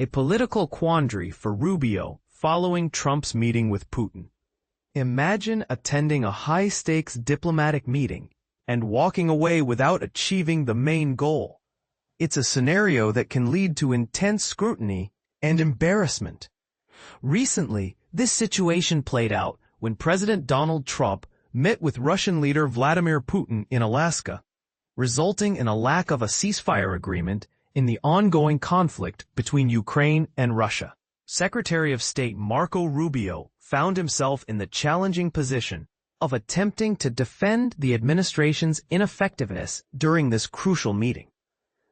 A political quandary for Rubio following Trump's meeting with Putin. Imagine attending a high-stakes diplomatic meeting and walking away without achieving the main goal. It's a scenario that can lead to intense scrutiny and embarrassment. Recently, this situation played out when President Donald Trump met with Russian leader Vladimir Putin in Alaska, resulting in a lack of a ceasefire agreement in the ongoing conflict between Ukraine and Russia. Secretary of State Marco Rubio found himself in the challenging position of attempting to defend the administration's ineffectiveness during this crucial meeting.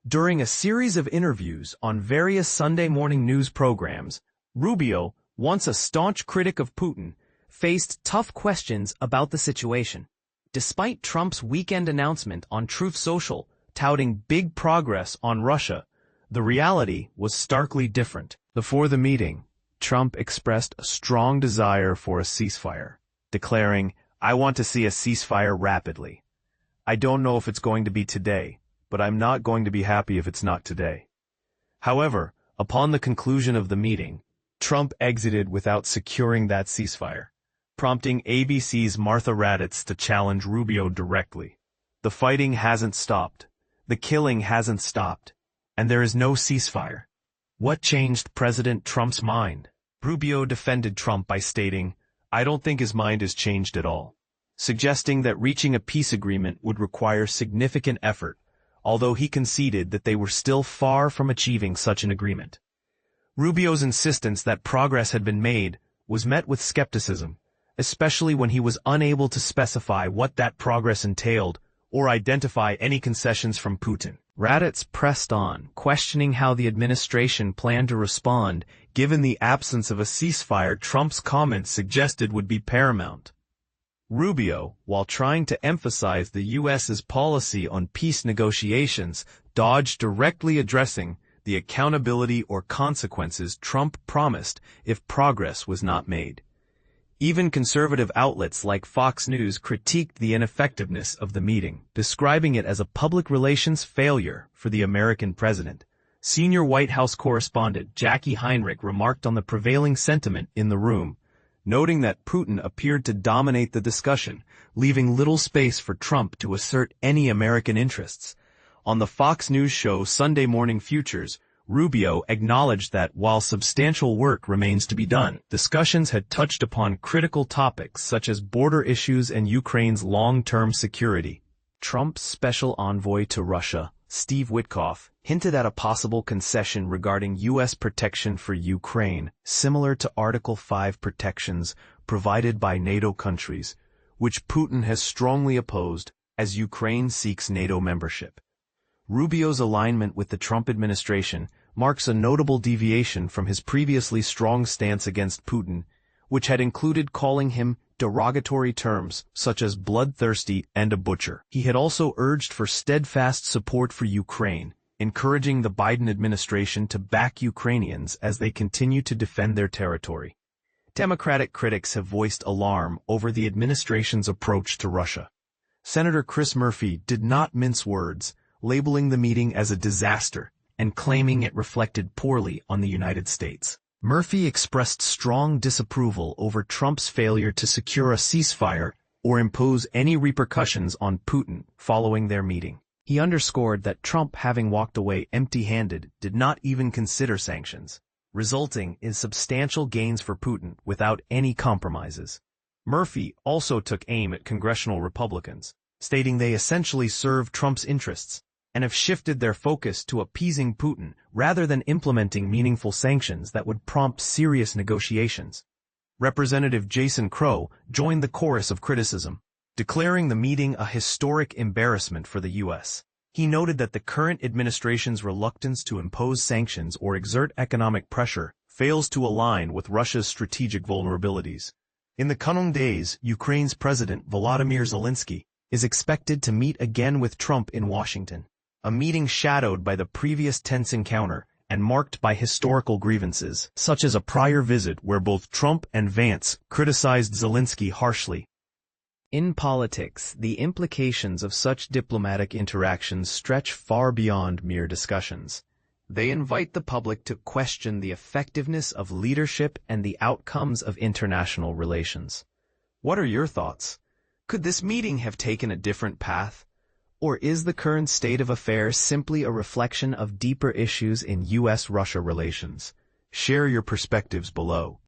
During a series of interviews on various Sunday morning news programs, Rubio, once a staunch critic of Putin, faced tough questions about the situation. Despite Trump's weekend announcement on Truth Social touting big progress on Russia, the reality was starkly different. Before the meeting, Trump expressed a strong desire for a ceasefire, declaring, "I want to see a ceasefire rapidly. I don't know if it's going to be today, but I'm not going to be happy if it's not today." However, upon the conclusion of the meeting, Trump exited without securing that ceasefire, prompting ABC's Martha Raddatz to challenge Rubio directly. The fighting hasn't stopped, the killing hasn't stopped, and there is no ceasefire. What changed President Trump's mind? Rubio defended Trump by stating, "I don't think his mind has changed at all," suggesting that reaching a peace agreement would require significant effort, although he conceded that they were still far from achieving such an agreement. Rubio's insistence that progress had been made was met with skepticism, especially when he was unable to specify what that progress entailed or identify any concessions from Putin. Raddatz pressed on, questioning how the administration planned to respond given the absence of a ceasefire Trump's comments suggested would be paramount. Rubio, while trying to emphasize the U.S.'s policy on peace negotiations, dodged directly addressing the accountability or consequences Trump promised if progress was not made. Even conservative outlets like Fox News critiqued the ineffectiveness of the meeting, describing it as a public relations failure for the American president. Senior White House correspondent Jackie Heinrich remarked on the prevailing sentiment in the room, noting that Putin appeared to dominate the discussion, leaving little space for Trump to assert any American interests. On the Fox News show Sunday Morning Futures, Rubio acknowledged that while substantial work remains to be done, discussions had touched upon critical topics such as border issues and Ukraine's long-term security. Trump's special envoy to Russia, Steve Witkoff, hinted at a possible concession regarding U.S. protection for Ukraine, similar to Article 5 protections provided by NATO countries, which Putin has strongly opposed as Ukraine seeks NATO membership. Rubio's alignment with the Trump administration marks a notable deviation from his previously strong stance against Putin, which had included calling him derogatory terms such as bloodthirsty and a butcher. He had also urged for steadfast support for Ukraine, encouraging the Biden administration to back Ukrainians as they continue to defend their territory. Democratic critics have voiced alarm over the administration's approach to Russia. Senator Chris Murphy did not mince words, labeling the meeting as a disaster and claiming it reflected poorly on the United States. Murphy expressed strong disapproval over Trump's failure to secure a ceasefire or impose any repercussions on Putin following their meeting. He underscored that Trump, having walked away empty-handed, did not even consider sanctions, resulting in substantial gains for Putin without any compromises. Murphy also took aim at congressional Republicans, stating they essentially serve Trump's interests and have shifted their focus to appeasing Putin rather than implementing meaningful sanctions that would prompt serious negotiations. Representative Jason Crow joined the chorus of criticism, declaring the meeting a historic embarrassment for the U.S. He noted that the current administration's reluctance to impose sanctions or exert economic pressure fails to align with Russia's strategic vulnerabilities. In the coming days, Ukraine's President Vladimir Zelensky is expected to meet again with Trump in Washington, a meeting shadowed by the previous tense encounter and marked by historical grievances, such as a prior visit where both Trump and Vance criticized Zelensky harshly. In politics, the implications of such diplomatic interactions stretch far beyond mere discussions. They invite the public to question the effectiveness of leadership and the outcomes of international relations. What are your thoughts? Could this meeting have taken a different path? Or is the current state of affairs simply a reflection of deeper issues in U.S.-Russia relations? Share your perspectives below.